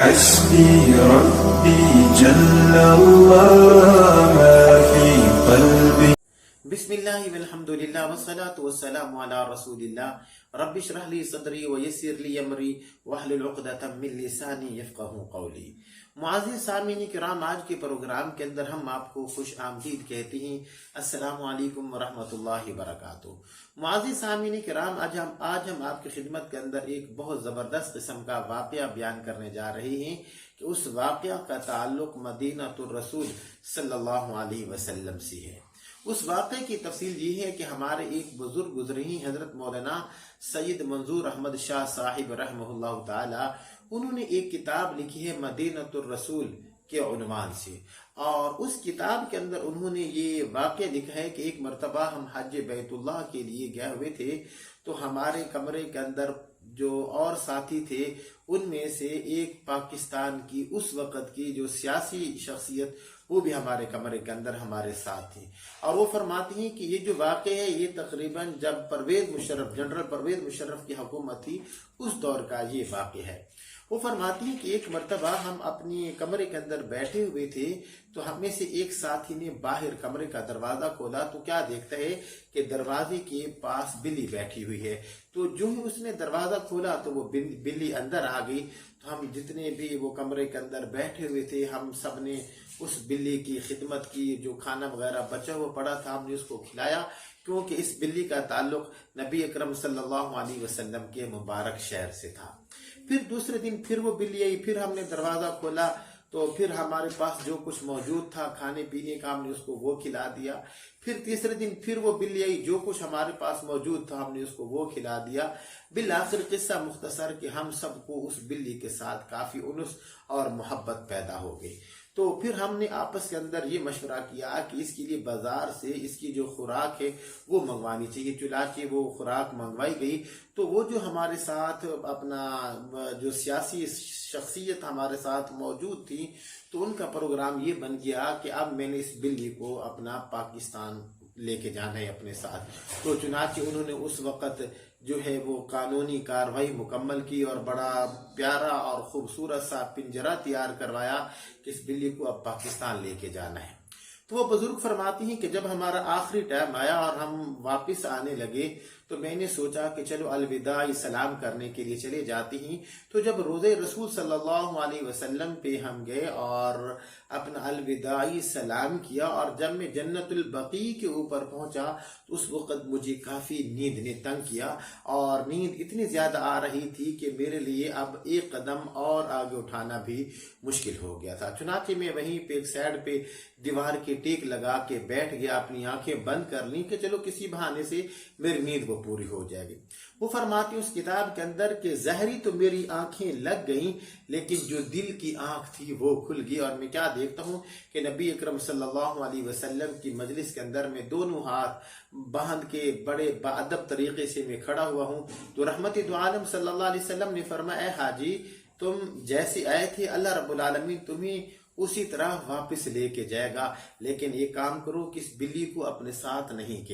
حسبي ربي جل الله ما في قلبي. بسم اللہ والحمد للہ والصلاة والسلام علی رسول اللہ رب اشرح لی صدری ویسر لی امری واحلل عقدۃ من لسانی یفقہوا قولی. معزز سامعین کرام، آج کے پروگرام کے اندر ہم آپ کو خوش آمدید کہتے ہیں. السلام علیکم ورحمۃ اللہ وبرکاتہ. معزز سامعین کرام، آج ہم آپ کی خدمت کے اندر ایک بہت زبردست قسم کا واقعہ بیان کرنے جا رہے ہیں کہ اس واقعہ کا تعلق مدینہ الرسول صلی اللہ علیہ وسلم سے ہے. اس واقعے کی تفصیل یہ ہے کہ ہمارے ایک بزرگ گزرے ہیں، حضرت مولانا سید منظور احمد شاہ صاحب رحمہ اللہ تعالی. انہوں نے ایک کتاب لکھی ہے مدینہ الرسول کے عنوان سے، اور اس کتاب کے اندر انہوں نے یہ واقعہ لکھا ہے کہ ایک مرتبہ ہم حج بیت اللہ کے لیے گئے ہوئے تھے، تو ہمارے کمرے کے اندر جو اور ساتھی تھے ان میں سے ایک پاکستان کی اس وقت کی جو سیاسی شخصیت وہ بھی ہمارے کمرے کے اندر ہمارے ساتھ تھی. اور وہ فرماتی ہیں کہ یہ جو واقعہ ہے یہ تقریباً جب جنرل پرویز مشرف کی حکومت تھی اس دور کا یہ واقعہ ہے. وہ فرماتی ہیں کہ ایک مرتبہ ہم اپنی کمرے کے اندر بیٹھے ہوئے تھے، تو ہم میں سے ایک ساتھی نے باہر کمرے کا دروازہ کھولا تو کیا دیکھتا ہے کہ دروازے کے پاس بلی بیٹھی ہوئی ہے. تو جو ہی اس نے دروازہ کھولا تو وہ بلی اندر آ گئی. تو ہم جتنے بھی وہ کمرے کے اندر بیٹھے ہوئے تھے ہم سب نے اس بلی کی خدمت کی. جو کھانا وغیرہ بچا ہوا پڑا تھا ہم نے اس کو کھلایا، کیونکہ اس بلی کا تعلق نبی اکرم صلی اللہ علیہ وسلم کے مبارک شہر سے تھا. پھر دوسرے دن پھر وہ بلی آئی، پھر ہم نے دروازہ کھولا تو پھر ہمارے پاس جو کچھ موجود تھا کھانے پینے کا ہم نے اس کو وہ کھلا دیا. پھر تیسرے دن پھر وہ بلی آئی، جو کچھ ہمارے پاس موجود تھا ہم نے اس کو وہ کھلا دیا. بالآخر قصہ مختصر کہ ہم سب کو اس بلی کے ساتھ کافی انس اور محبت پیدا ہو گئی. تو پھر ہم نے آپس کے اندر یہ مشورہ کیا کہ اس کے لیے بازار سے اس کی جو خوراک ہے وہ منگوانی چاہیے. چنانچہ وہ خوراک منگوائی گئی. تو وہ جو ہمارے ساتھ اپنا جو سیاسی شخصیت ہمارے ساتھ موجود تھی تو ان کا پروگرام یہ بن گیا کہ اب میں نے اس بلی کو اپنا پاکستان لے کے جانا ہے اپنے ساتھ. تو چنانچہ انہوں نے اس وقت جو ہے وہ قانونی کارروائی مکمل کی اور بڑا پیارا اور خوبصورت سا پنجرہ تیار کروایا کہ اس بلی کو اب پاکستان لے کے جانا ہے. تو وہ بزرگ فرماتی ہیں کہ جب ہمارا آخری ٹائم آیا اور ہم واپس آنے لگے تو میں نے سوچا کہ چلو الوداعی سلام کرنے کے لیے چلے جاتے ہیں. تو جب روضہ رسول صلی اللہ علیہ وسلم پہ ہم گئے اور اپنا الوداعی سلام کیا، اور جب میں جنت البقیع کے اوپر پہنچا تو اس وقت مجھے کافی نیند نے تنگ کیا، اور نیند اتنی زیادہ آ رہی تھی کہ میرے لیے اب ایک قدم اور آگے اٹھانا بھی مشکل ہو گیا تھا. چنانچہ میں وہیں پہ ایک سائڈ پہ دیوار کے ٹیک لگا کے بیٹھ گیا، اپنی آنکھیں بند کر لی کہ چلو کسی بہانے سے میری نیند وہ پوری ہو جائے گی. وہ فرماتی اس کتاب کے اندر کہ ظاہری تو میری آنکھیں لگ گئیں لیکن جو دل کی آنکھ تھی وہ کھل گئی، اور میں کیا دیکھتا ہوں کہ نبی اکرم صلی اللہ علیہ وسلم کی مجلس کے اندر میں دونوں ہاتھ باندھ کے بڑے باادب طریقے سے میں کھڑا ہوا ہوں. تو رحمت دو عالم صلی اللہ علیہ وسلم نے فرمایا، اے حاجی تم جیسے آئے تھے اللہ رب العالمین تمہیں اسی طرح واپس لے کے جائے گا، لیکن یہ کام کرو کہ اس بلی کو اپنے ساتھ نہیں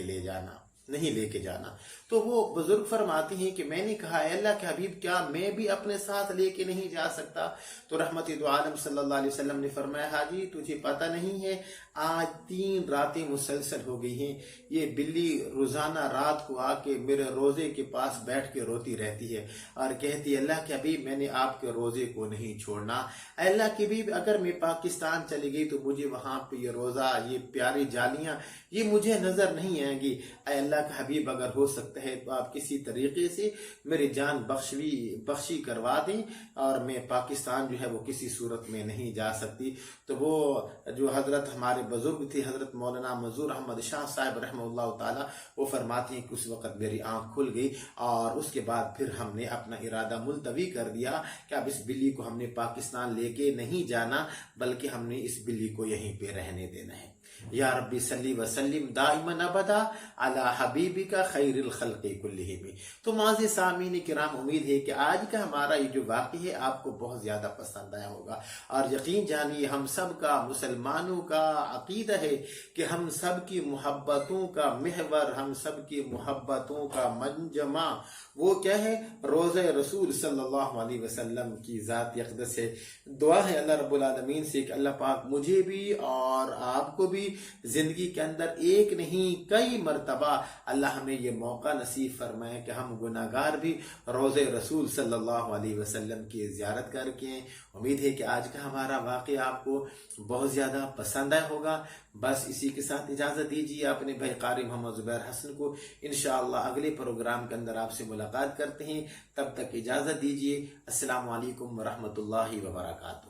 لے کے جانا. تو وہ بزرگ فرماتی ہیں کہ میں نے کہا اے اللہ کے حبیب کیا میں بھی اپنے ساتھ لے کے نہیں جا سکتا؟ تو رحمت دو عالم صلی اللہ علیہ وسلم نے فرمایا، حاجی تجھے پتہ نہیں ہے آج 3 راتیں مسلسل ہو گئی ہیں یہ بلی روزانہ رات کو آ کے میرے روزے کے پاس بیٹھ کے روتی رہتی ہے اور کہتی ہے اللہ کے حبیب میں نے آپ کے روزے کو نہیں چھوڑنا. اے اللہ کے حبیب اگر میں پاکستان چلی گئی تو مجھے وہاں پہ یہ روزہ یہ پیاری جالیاں یہ مجھے نظر نہیں آئیں گی. اے اللہ کے حبیب اگر ہو سکتا ہے تو آپ کسی طریقے سے میری جان بخشی کروا دیں اور میں پاکستان جو ہے وہ کسی صورت میں نہیں جا سکتی. تو وہ جو حضرت ہمارے بزرگ تھے حضرت مولانا منظور احمد شاہ صاحب رحمہ اللہ تعالی، وہ فرماتے ہیں کہ اس وقت میری آنکھ کھل گئی، اور اس کے بعد پھر ہم نے اپنا ارادہ ملتوی کر دیا کہ اب اس بلی کو ہم نے پاکستان لے کے نہیں جانا بلکہ ہم نے اس بلی کو یہیں پہ رہنے دینا ہے. یا ربی صلی وسلم دائما ابدا علی حبیبک خیر الخلق کلہم۔ تو معزز سامعین کرام، امید ہے کہ آج کا ہمارا یہ جو واقعہ ہے آپ کو بہت زیادہ پسند آیا ہوگا، اور یقین جانیے ہم سب کا، مسلمانوں کا عقیدہ ہے کہ ہم سب کی محبتوں کا محور، ہم سب کی محبتوں کا منجمع وہ کیا ہے؟ روضہ رسول صلی اللہ علیہ وسلم کی ذات اقدس ہے۔ دعا ہے اللہ رب العالمین سے کہ اللہ پاک مجھے بھی اور آپ کو بھی زندگی کے اندر ایک نہیں کئی مرتبہ اللہ ہمیں یہ موقع نصیب فرمائے کہ ہم گناہگار بھی روضہ رسول صلی اللہ علیہ وسلم کی زیارت کر کے۔ امید ہے کہ آج کا ہمارا واقعہ آپ کو بہت زیادہ پسند آیا ہوگا۔ بس اسی کے ساتھ اجازت دیجیے اپنے بھائی قاری محمد زبیر حسن کو، انشاءاللہ اگلے پروگرام کے اندر آپ سے ملاقات کرتے ہیں۔ تب تک اجازت دیجیے۔ السلام علیکم ورحمۃ اللہ وبرکاتہ۔